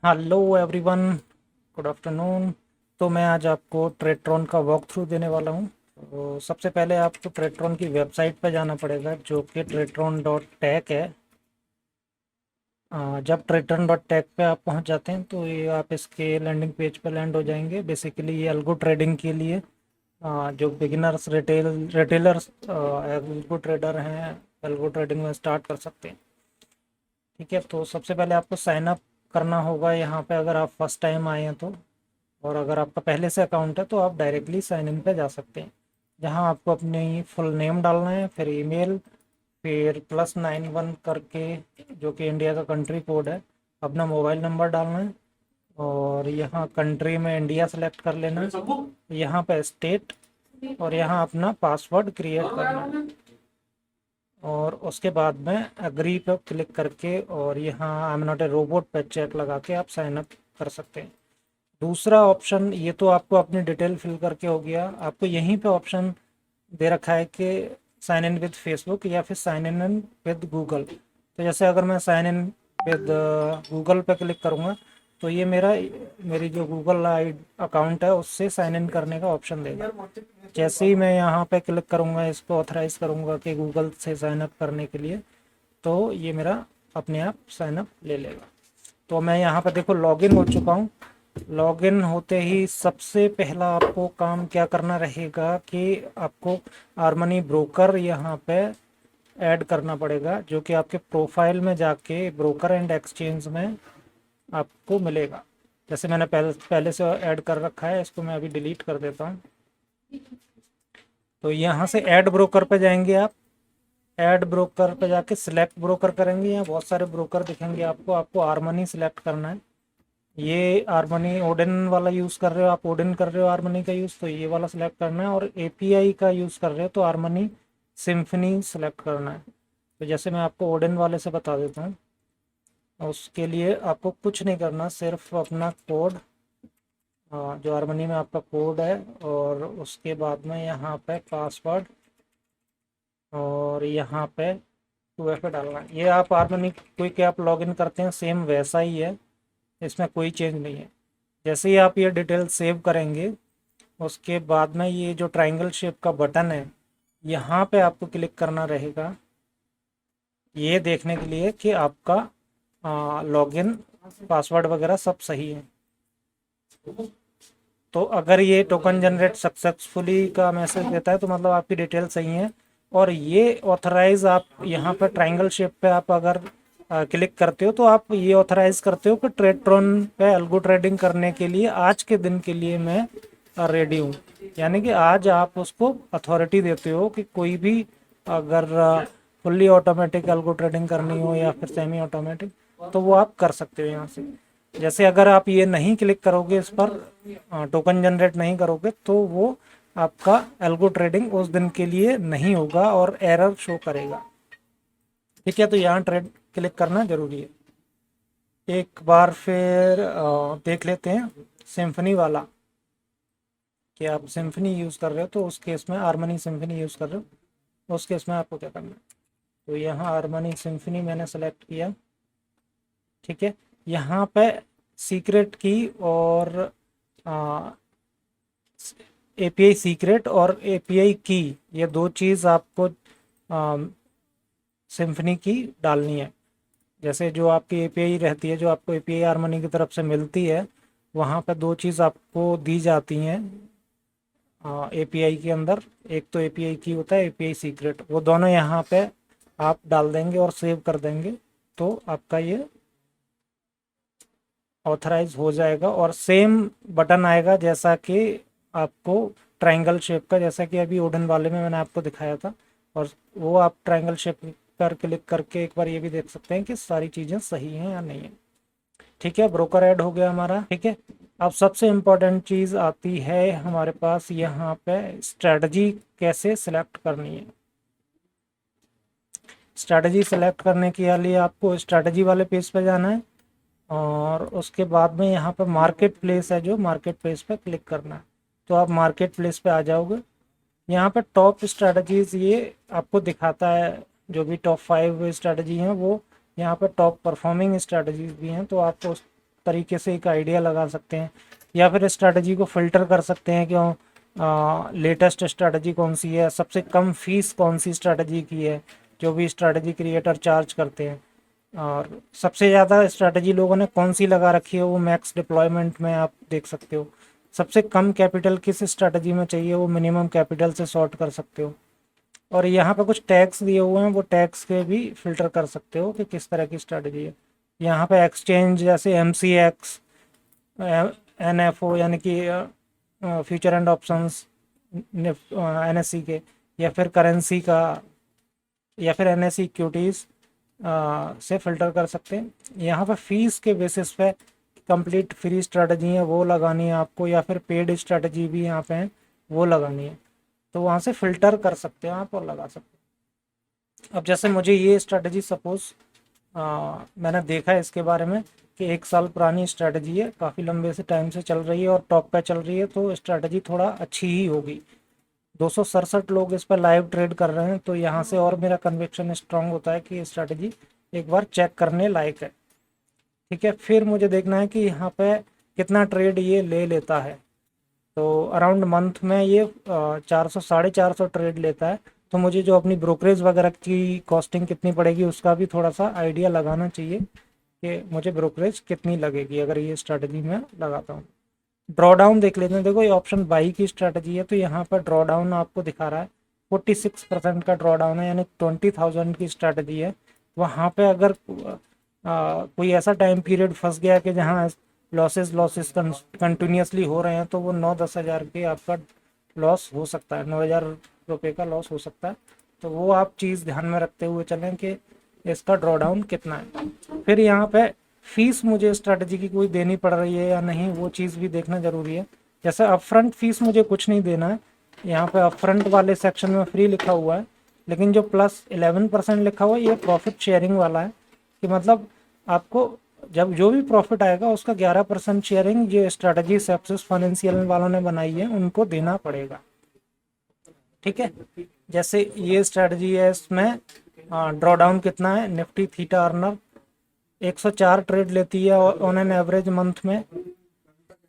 Hello everyone, good afternoon. तो मैं आज आपको ट्रेट्रॉन का वॉक थ्रू देने वाला हूँ। तो सबसे पहले आपको ट्रेट्रॉन की वेबसाइट पर जाना पड़ेगा जो कि ट्रेट्रॉन डॉट टेक है। जब ट्रेट्रॉन डॉट टेक पे आप पहुँच जाते हैं तो ये आप इसके लैंडिंग पेज पर लैंड हो जाएंगे। बेसिकली ये अल्गो ट्रेडिंग के लिए जो बिगिनर्स रिटेलर्स एल्गो ट्रेडर हैं, एल्गो ट्रेडिंग में स्टार्ट कर सकते हैं। ठीक है, तो सबसे पहले आपको साइन अप करना होगा यहाँ पे अगर आप फर्स्ट टाइम आए हैं तो। और अगर आपका पहले से अकाउंट है तो आप डायरेक्टली साइन इन पे जा सकते हैं, जहां आपको अपनी फुल नेम डालना है, फिर ईमेल, फिर +91 करके जो कि इंडिया का कंट्री कोड है, अपना मोबाइल नंबर डालना है। और यहाँ कंट्री में इंडिया सेलेक्ट कर लेना है, यहाँ पे स्टेट, और यहाँ अपना पासवर्ड क्रिएट करना है। और उसके बाद में एग्री पे क्लिक करके और यहाँ I am not a robot पे चेक लगा के आप साइन अप कर सकते हैं। दूसरा ऑप्शन, ये तो आपको अपनी डिटेल फिल करके हो गया, आपको यहीं पे ऑप्शन दे रखा है कि साइन इन विद फेसबुक या फिर साइन इन विद गूगल। तो जैसे अगर मैं साइन इन विद गूगल पे क्लिक करूँगा तो ये मेरी जो गूगल आई अकाउंट है उससे साइन इन करने का ऑप्शन देगा। जैसे ही मैं यहाँ पे क्लिक करूँगा, इसको ऑथराइज करूँगा कि गूगल से साइन अप करने के लिए, तो ये मेरा अपने आप साइन अप ले लेगा। तो मैं यहाँ पर देखो लॉगिन हो चुका हूँ। लॉगिन होते ही सबसे पहला आपको काम क्या करना रहेगा कि आपको आर्मनी ब्रोकर यहाँ पे ऐड करना पड़ेगा, जो कि आपके प्रोफाइल में जाके ब्रोकर एंड एक्सचेंज में आपको मिलेगा। जैसे मैंने पहले से ऐड कर रखा है, इसको मैं अभी डिलीट कर देता हूँ। तो यहाँ से ऐड ब्रोकर पे जाएंगे आप। ऐड ब्रोकर पे जाके सिलेक्ट ब्रोकर करेंगे, यहाँ बहुत सारे ब्रोकर दिखेंगे आपको। आपको आर्मनी सिलेक्ट करना है। ये आर्मनी ओडेन वाला यूज़ कर रहे हो, आप ओडेन कर रहे हो आर्मनी का यूज़, तो ये वाला सिलेक्ट करना है। और एपीआई का यूज़ कर रहे हो तो आर्मनी सिम्फनी सेलेक्ट करना है। तो जैसे मैं आपको ओडेन वाले से बता देता हूँ। उसके लिए आपको कुछ नहीं करना, सिर्फ अपना कोड, जो आर्मनी में आपका कोड है, और उसके बाद में यहाँ पे पासवर्ड, और यहाँ पे 2FA डालना है। ये आप आर्मनी कोई के आप लॉगिन करते हैं सेम वैसा ही है, इसमें कोई चेंज नहीं है। जैसे ही आप ये डिटेल सेव करेंगे उसके बाद में ये जो ट्रायंगल शेप का बटन है यहाँ पे आपको क्लिक करना रहेगा, ये देखने के लिए कि आपका लॉगिन पासवर्ड वगैरह सब सही है। तो अगर ये टोकन जनरेट सक्सेसफुली का मैसेज देता है तो मतलब आपकी डिटेल सही है। और ये ऑथराइज आप यहाँ पर ट्रायंगल शेप पे आप अगर क्लिक करते हो तो आप ये ऑथराइज करते हो कि ट्रेट्रॉन पे अल्गो ट्रेडिंग करने के लिए आज के दिन के लिए मैं रेडी हूँ। यानी कि आज आप उसको अथॉरिटी देते हो कि कोई भी अगर फुल्ली ऑटोमेटिक अल्गो ट्रेडिंग करनी हो या फिर सेमी ऑटोमेटिक, तो वो आप कर सकते हो यहाँ से। जैसे अगर आप ये नहीं क्लिक करोगे, इस पर टोकन जनरेट नहीं करोगे, तो वो आपका एल्गो ट्रेडिंग उस दिन के लिए नहीं होगा और एरर शो करेगा। ठीक है, तो यहाँ ट्रेड क्लिक करना जरूरी है। एक बार फिर देख लेते हैं सिम्फनी वाला, कि आप सिम्फनी यूज़ कर रहे हो तो उस केस में, आर्मनी सिम्फनी यूज़ कर रहे हो उस केस में आपको क्या करना है। तो यहाँ आर्मनी सिम्फनी मैंने सेलेक्ट किया। ठीक है, यहाँ पे सीक्रेट की और एपीआई सीक्रेट और एपीआई की, ये दो चीज़ आपको सिम्फनी की डालनी है। जैसे जो आपकी एपीआई रहती है, जो आपको एपीआई आर्मनी की तरफ से मिलती है, वहाँ पे दो चीज़ आपको दी जाती हैं एपीआई के अंदर। एक तो एपीआई की होता है, एपीआई सीक्रेट, वो दोनों यहाँ पे आप डाल देंगे और सेव कर देंगे तो आपका ये ऑथराइज हो जाएगा। और सेम बटन आएगा जैसा कि आपको ट्रायंगल शेप का, जैसा कि अभी ओडन वाले में मैंने आपको दिखाया था। और वो आप ट्रायंगल शेप पर क्लिक करके एक बार ये भी देख सकते हैं कि सारी चीज़ें सही हैं या नहीं है। ठीक है, ब्रोकर ऐड हो गया हमारा। ठीक है, अब सबसे इम्पोर्टेंट चीज़ आती है हमारे पास यहाँ पे, स्ट्रेटजी कैसे सिलेक्ट करनी है। स्ट्रेटजी सेलेक्ट करने के लिए आपको स्ट्रेटजी वाले पेज पे जाना है, और उसके बाद में यहाँ पर मार्केट प्लेस है, जो मार्केट प्लेस पे क्लिक करना है। तो आप मार्केट प्लेस पे आ जाओगे। यहाँ पे टॉप स्ट्रेटजीज ये आपको दिखाता है, जो भी टॉप 5 स्ट्रेटजी हैं वो यहाँ पे टॉप परफॉर्मिंग स्ट्रेटजीज भी हैं, तो आपको तरीके से एक आइडिया लगा सकते हैं, या फिर स्ट्रैटेजी को फिल्टर कर सकते हैं क्यों लेटेस्ट स्ट्रैटेजी कौन सी है, सबसे कम फीस कौन सी स्ट्रैटेजी की है, जो भी स्ट्रैटेजी क्रिएटर चार्ज करते हैं, और सबसे ज़्यादा स्ट्रैटेजी लोगों ने कौन सी लगा रखी है वो मैक्स डिप्लॉयमेंट में आप देख सकते हो। सबसे कम कैपिटल किस स्ट्रैटेजी में चाहिए वो मिनिमम कैपिटल से सॉर्ट कर सकते हो। और यहाँ पे कुछ टैग्स दिए हुए हैं, वो टैग्स के भी फिल्टर कर सकते हो कि किस तरह की स्ट्रैटेजी है। यहाँ पे एक्सचेंज जैसे MCX, NFO यानी कि फ्यूचर एंड ऑप्शंस NSE के, या फिर करेंसी का, या फिर NSE इक्विटीज़ से फिल्टर कर सकते हैं। यहाँ पर फीस के बेसिस पे कंप्लीट फ्री स्ट्रैटेजी है वो लगानी है आपको, या फिर पेड स्ट्रैटेजी भी यहाँ पे है वो लगानी है, तो वहाँ से फिल्टर कर सकते हो आप और लगा सकते हो। अब जैसे मुझे ये स्ट्रैटेजी सपोज मैंने देखा है इसके बारे में कि 1 साल पुरानी स्ट्रैटेजी है, काफ़ी लंबे से टाइम से चल रही है और टॉप पे चल रही है, तो स्ट्रैटेजी थोड़ा अच्छी ही होगी। 267 लोग इस पर लाइव ट्रेड कर रहे हैं, तो यहाँ से और मेरा कन्विक्शन स्ट्रांग होता है कि ये स्ट्रैटेजी एक बार चेक करने लायक है। ठीक है, फिर मुझे देखना है कि यहाँ पे कितना ट्रेड ये ले लेता है। तो अराउंड मंथ में ये 400 450 ट्रेड लेता है, तो मुझे जो अपनी ब्रोकरेज वगैरह की कॉस्टिंग कितनी पड़ेगी उसका भी थोड़ा सा आइडिया लगाना चाहिए कि मुझे ब्रोकरेज कितनी लगेगी अगर ये स्ट्रैटेजी में लगाता हूँ। ड्रॉ डाउन देख लेते हैं। देखो ये ऑप्शन बाई की स्ट्रैटेजी है, तो यहाँ पर ड्रॉ डाउन आपको दिखा रहा है 46% का ड्रॉ डाउन है, यानी 20,000 की स्ट्रैटेजी है। वहाँ पे अगर कोई ऐसा टाइम पीरियड फंस गया कि जहाँ लॉसेस कंटिन्यूसली हो रहे हैं, तो वो 9-10 हज़ार के आपका लॉस हो सकता है, 9,000 रुपये का लॉस हो सकता है। तो वो आप चीज़ ध्यान में रखते हुए चलें कि इसका ड्रॉ डाउन कितना है। फिर यहाँ पे फीस मुझे स्ट्रैटेजी की कोई देनी पड़ रही है या नहीं, वो चीज़ भी देखना ज़रूरी है। जैसे अपफ्रंट फीस मुझे कुछ नहीं देना है, यहाँ पे अपफ्रंट वाले सेक्शन में फ्री लिखा हुआ है, लेकिन जो +11% लिखा हुआ है ये प्रॉफिट शेयरिंग वाला है, कि मतलब आपको जब जो भी प्रॉफिट आएगा उसका 11% शेयरिंग जो स्ट्रैटेजी सेप्सिस फाइनेंशियल वालों ने बनाई है उनको देना पड़ेगा। ठीक है, जैसे ये स्ट्रैटेजी है, इसमें ड्रॉ डाउन कितना है, निफ्टी थीटा अर्नर 104 ट्रेड लेती है ऑन एन एवरेज मंथ में,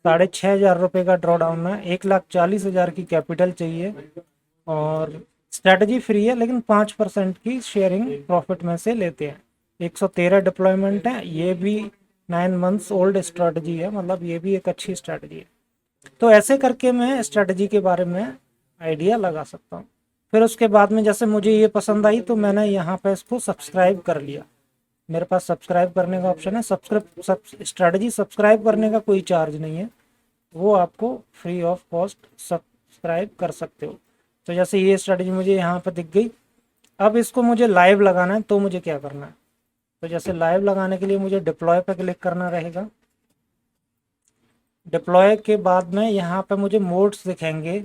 6,500 रुपये का ड्रॉ डाउन है, 1,40,000 की कैपिटल चाहिए, और स्ट्रैटेजी फ्री है लेकिन 5% की शेयरिंग प्रॉफिट में से लेते हैं। 113 डिप्लॉयमेंट है, ये भी 9 मंथ्स ओल्ड स्ट्रैटेजी है, मतलब ये भी एक अच्छी स्ट्रैटेजी है। तो ऐसे करके मैं स्ट्रैटेजी के बारे में आइडिया लगा सकता हूँ। फिर उसके बाद में जैसे मुझे ये पसंद आई तो मैंने यहाँ पे इसको सब्सक्राइब कर लिया। मेरे पास सब्सक्राइब करने का ऑप्शन है। स्ट्रैटेजी सब्सक्राइब करने का कोई चार्ज नहीं है, वो आपको फ्री ऑफ कॉस्ट सब्सक्राइब कर सकते हो। तो जैसे ये स्ट्रैटेजी मुझे यहाँ पे दिख गई, अब इसको मुझे लाइव लगाना है, तो मुझे क्या करना है, तो जैसे लाइव लगाने के लिए मुझे डिप्लॉय पे क्लिक करना रहेगा। डिप्लॉय के बाद में यहाँ पे मुझे मोड्स दिखेंगे।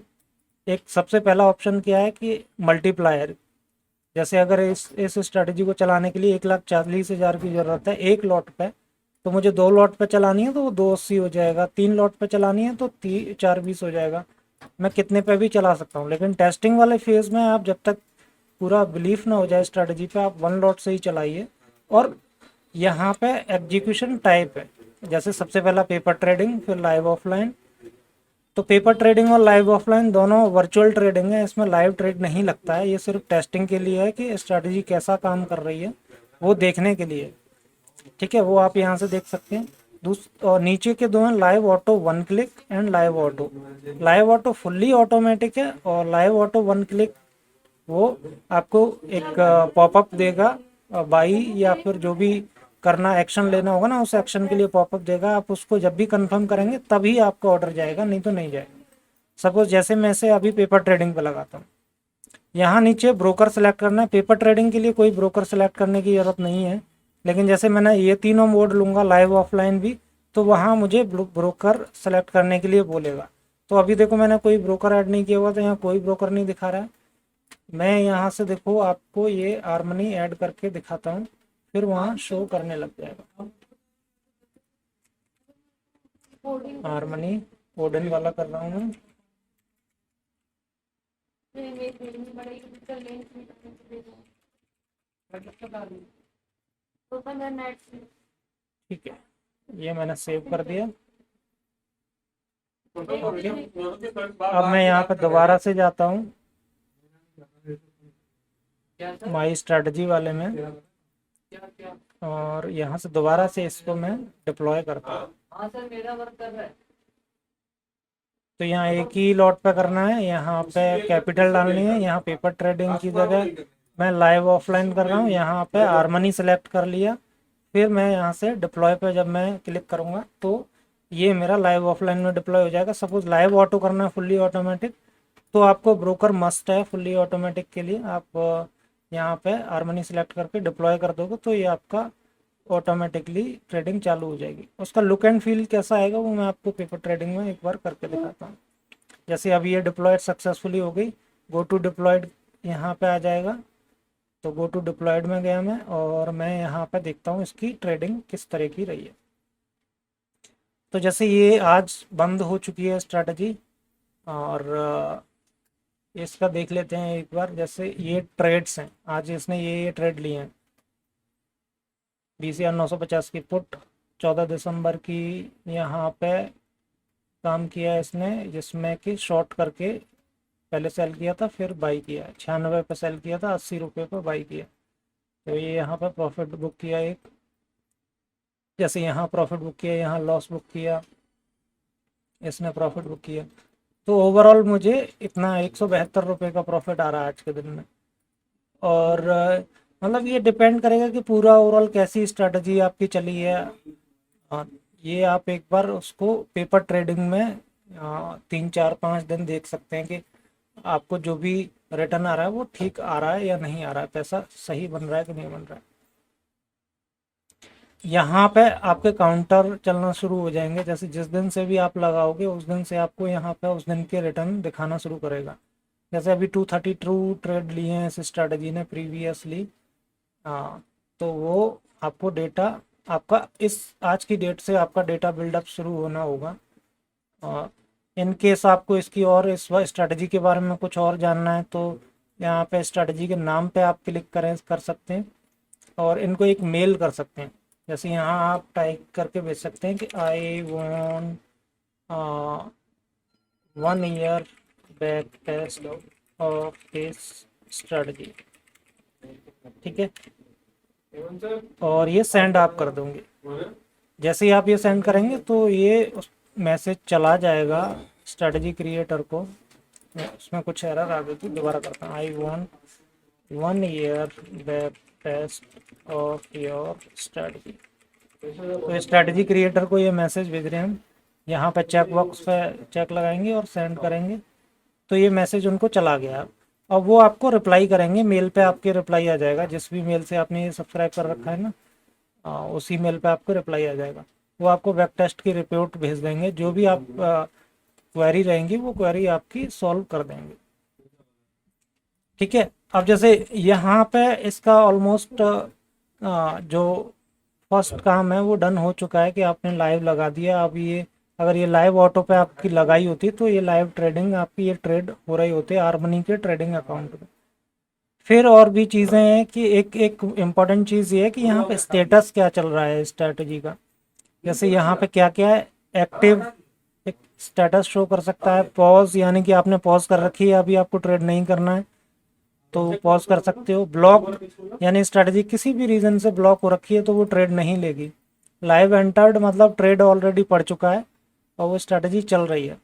एक सबसे पहला ऑप्शन क्या है कि मल्टीप्लायर, जैसे अगर इस स्ट्रैटेजी को चलाने के लिए 1,40,000 की ज़रूरत है एक लॉट पे, तो मुझे 2 लॉट पे चलानी है तो वो 280 हो जाएगा, 3 लॉट पे चलानी है तो 420 हो जाएगा। मैं कितने पे भी चला सकता हूँ, लेकिन टेस्टिंग वाले फेज़ में आप जब तक पूरा बिलीफ ना हो जाए स्ट्रैटेजी पे, आप 1 लॉट से ही चलाइए। और यहाँ पे एग्जीक्यूशन टाइप है, जैसे सबसे पहला पेपर ट्रेडिंग, फिर लाइव ऑफलाइन। तो पेपर ट्रेडिंग और लाइव ऑफलाइन दोनों वर्चुअल ट्रेडिंग है, इसमें लाइव ट्रेड नहीं लगता है, ये सिर्फ टेस्टिंग के लिए है कि स्ट्रैटेजी कैसा काम कर रही है वो देखने के लिए। ठीक है, वो आप यहाँ से देख सकते हैं। और नीचे के दो हैं live auto 1 click and live auto. Live auto fully automatic है, और लाइव ऑटो 1 क्लिक वो आपको एक पॉपअप देगा, बाई या फिर जो भी करना एक्शन लेना होगा ना, उस एक्शन के लिए पॉपअप देगा। आप उसको जब भी कंफर्म करेंगे तभी आपका ऑर्डर जाएगा, नहीं तो नहीं जाएगा। सपोज जैसे मैं से अभी पेपर ट्रेडिंग पे लगाता हूँ, यहाँ नीचे ब्रोकर सेलेक्ट करना है। पेपर ट्रेडिंग के लिए कोई ब्रोकर सेलेक्ट करने की ज़रूरत नहीं है, लेकिन जैसे मैंने ये तीनों मोड लूँगा लाइव ऑफलाइन भी, तो वहाँ मुझे ब्रोकर सेलेक्ट करने के लिए बोलेगा। तो अभी देखो मैंने कोई ब्रोकर ऐड नहीं किया हुआ, तो यहाँ कोई ब्रोकर नहीं दिखा रहा है। मैं यहाँ से देखो आपको ये आर्मनी ऐड करके दिखाता हूँ, फिर वहाँ शो करने लग जाएगा। हारमनी ओडन वाला कर रहा हूँ मैं। ठीक है, ये मैंने सेव कर दिया। ओके, अब मैं यहाँ पे दोबारा से जाता हूँ माई स्ट्रेटजी वाले में, और यहाँ से दोबारा से इसको मैं डिप्लॉय करता हूँ। तो यहाँ एक ही लॉट पे करना है, यहाँ पे कैपिटल डालनी है, यहाँ पेपर ट्रेडिंग की जगह मैं लाइव ऑफलाइन कर रहा हूँ, यहाँ पे हारमनी सेलेक्ट कर लिया। फिर मैं यहाँ से डिप्लॉय पे जब मैं क्लिक करूँगा तो ये मेरा लाइव ऑफलाइन में डिप्लॉय हो जाएगा। सपोज लाइव ऑटो करना है फुल्ली ऑटोमेटिक, तो आपको ब्रोकर मस्ट है फुल्ली ऑटोमेटिक के लिए। आप यहाँ पे हारमनी सेलेक्ट करके डिप्लॉय कर दोगे तो ये आपका ऑटोमेटिकली ट्रेडिंग चालू हो जाएगी। उसका लुक एंड फील कैसा आएगा वो मैं आपको पेपर ट्रेडिंग में एक बार करके दिखाता हूँ। जैसे अभी ये डिप्लॉयड सक्सेसफुली हो गई, गो टू डिप्लॉयड यहाँ पे आ जाएगा। तो गो टू डिप्लॉयड में गया मैं, और मैं यहाँ पे देखता हूँ इसकी ट्रेडिंग किस तरह की रही है। तो जैसे ये आज बंद हो चुकी है स्ट्रैटेजी, और इसका देख लेते हैं एक बार। जैसे ये ट्रेड्स हैं, आज इसने ये ट्रेड लिए हैं, 20,950 की पुट 14 दिसंबर की यहाँ पे काम किया है इसने, जिसमें कि शॉर्ट करके पहले सेल किया था फिर बाई किया, 96 पे सेल किया था, 80 रुपये पर बाई किया। तो ये यहाँ पे प्रॉफिट बुक किया एक, जैसे यहाँ प्रॉफिट बुक किया, यहाँ लॉस बुक किया, इसने प्रॉफिट बुक किया। तो ओवरऑल मुझे इतना 172 रुपये का प्रॉफिट आ रहा है आज के दिन में। और मतलब ये डिपेंड करेगा कि पूरा ओवरऑल कैसी स्ट्रेटजी आपकी चली है। ये आप एक बार उसको पेपर ट्रेडिंग में 3 4 5 दिन देख सकते हैं कि आपको जो भी रिटर्न आ रहा है वो ठीक आ रहा है या नहीं आ रहा है, पैसा सही बन रहा है कि नहीं बन रहा है। यहाँ पे आपके काउंटर चलना शुरू हो जाएंगे, जैसे जिस दिन से भी आप लगाओगे उस दिन से आपको यहाँ पे उस दिन के रिटर्न दिखाना शुरू करेगा। जैसे अभी 232 ट्रेड लिए हैं इस स्ट्रेटजी ने प्रीवियसली, हाँ, तो वो आपको डेटा आपका इस आज की डेट से आपका डेटा बिल्डअप शुरू होना होगा। इन केस आपको इसकी और इस स्ट्रेटजी के बारे में कुछ और जानना है तो यहाँ पे स्ट्रेटजी के नाम पे आप क्लिक कर सकते हैं, और इनको एक मेल कर सकते हैं। जैसे यहाँ आप टाइप करके भेज सकते हैं कि I want 1 year back test of this strategy, ठीक है, और ये सेंड आप कर दोगे। जैसे ही आप ये सेंड करेंगे तो ये मैसेज चला जाएगा स्ट्रेटजी क्रिएटर को। उसमें कुछ एरर आ गई थी, दोबारा करता हूँ। I want 1 year back test of your strategy. तो स्ट्रेटजी क्रिएटर को ये मैसेज भेज रहे हैं हम। यहाँ पे चेक बॉक्स पे चेक लगाएंगे और सेंड करेंगे तो ये मैसेज उनको चला गया। अब वो आपको रिप्लाई करेंगे, मेल पे आपके रिप्लाई आ जाएगा, जिस भी मेल से आपने ये सब्सक्राइब कर रखा है ना, उसी मेल पे आपको रिप्लाई आ जाएगा। वो आपको बैक टेस्ट की रिपोर्ट भेज देंगे, जो भी आप क्वेरी रहेंगी वो क्वेरी आपकी सॉल्व कर देंगे, ठीक है। अब जैसे यहाँ पे इसका ऑलमोस्ट जो फर्स्ट काम है वो डन हो चुका है कि आपने लाइव लगा दिया। अब ये अगर ये लाइव ऑटो पे आपकी लगाई होती तो ये लाइव ट्रेडिंग आपकी ये ट्रेड हो रही होती है हारमनी के ट्रेडिंग अकाउंट में। फिर और भी चीज़ें हैं कि एक एक इम्पॉर्टेंट चीज़ ये है कि यहाँ पे स्टेटस क्या चल रहा है स्ट्रैटेजी का। जैसे यहाँ पे क्या क्या है, एक्टिव एक स्टेटस शो कर सकता है, पॉज यानी कि आपने पॉज कर रखी है, अभी आपको ट्रेड नहीं करना है तो पॉज कर सकते हो। ब्लॉक यानी स्ट्रेटजी किसी भी रीज़न से ब्लॉक हो रखी है तो वो ट्रेड नहीं लेगी। लाइव एंटर्ड मतलब ट्रेड ऑलरेडी पड़ चुका है और वो स्ट्रेटजी चल रही है।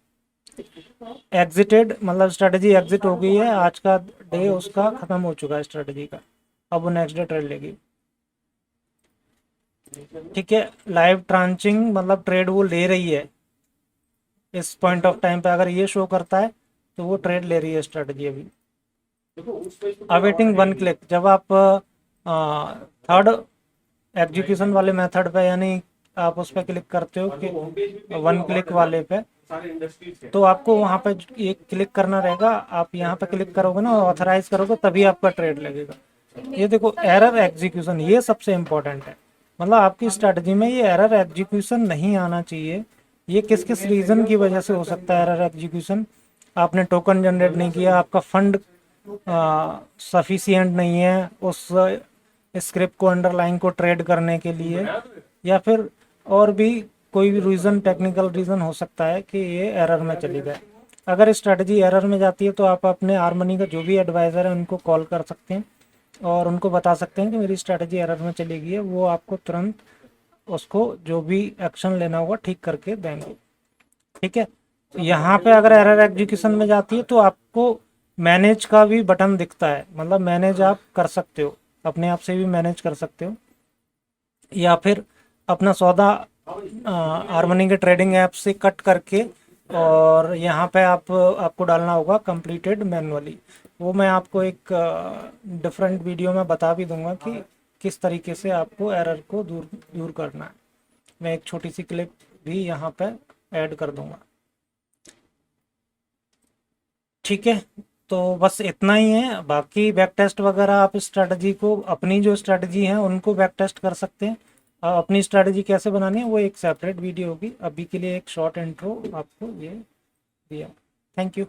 एग्जिटेड मतलब स्ट्रेटजी एग्जिट हो गई है, आज का डे उसका खत्म हो चुका है स्ट्रेटजी का, अब वो नेक्स्ट डे ट्रेड लेगी, ठीक है। लाइव ट्रांचिंग मतलब ट्रेड वो ले रही है इस पॉइंट ऑफ टाइम पे, अगर ये शो करता है तो वो ट्रेड ले रही है स्ट्रेटजी अभी। अवेटिंग 1 क्लिक, जब आप थर्ड एग्जीक्यूशन वाले मेथड पे यानी आप उस पर क्लिक करते हो कि 1 क्लिक वाले पे, तो आपको वहाँ पे एक क्लिक करना रहेगा। आप यहाँ पे क्लिक करोगे ना, ऑथराइज करोगे तभी आपका ट्रेड लगेगा। ये देखो एरर एग्जीक्यूशन, ये सबसे इम्पोर्टेंट है। मतलब आपकी स्ट्रेटजी में ये एरर एग्जीक्यूशन नहीं आना चाहिए। ये किस किस रीज़न की वजह से हो सकता है एरर एग्जीक्यूशन? आपने टोकन जनरेट नहीं किया, आपका फंड सफिशिएंट नहीं है उस स्क्रिप्ट को अंडरलाइन को ट्रेड करने के लिए, या फिर और भी कोई भी रीज़न, टेक्निकल रीज़न हो सकता है कि ये एरर में चली जाए। अगर स्ट्रेटजी एरर में जाती है तो आप अपने हारमनी का जो भी एडवाइज़र है उनको कॉल कर सकते हैं और उनको बता सकते हैं कि मेरी स्ट्रेटजी एरर में चली गई है। वो आपको तुरंत उसको जो भी एक्शन लेना होगा ठीक करके देंगे। ठीक है, यहाँ पे अगर एरर एग्जीक्यूशन में जाती है तो आपको मैनेज का भी बटन दिखता है, मतलब मैनेज आप कर सकते हो, अपने आप से भी मैनेज कर सकते हो, या फिर अपना सौदा हारमनी के ट्रेडिंग ऐप से कट करके और यहाँ पे आपको डालना होगा कंप्लीटेड मैनुअली। वो मैं आपको एक डिफरेंट वीडियो में बता भी दूंगा कि किस तरीके से आपको एरर को दूर दूर करना है। मैं एक छोटी सी क्लिप भी यहाँ पे ऐड कर दूंगा। ठीक है, तो बस इतना ही है। बाकी बैक टेस्ट वगैरह आप स्ट्रेटजी को, अपनी जो स्ट्रेटजी है उनको बैक टेस्ट कर सकते हैं। अपनी स्ट्रेटजी कैसे बनानी है वो एक सेपरेट वीडियो होगी। अभी के लिए एक शॉर्ट इंट्रो आपको ये दिया। Thank you.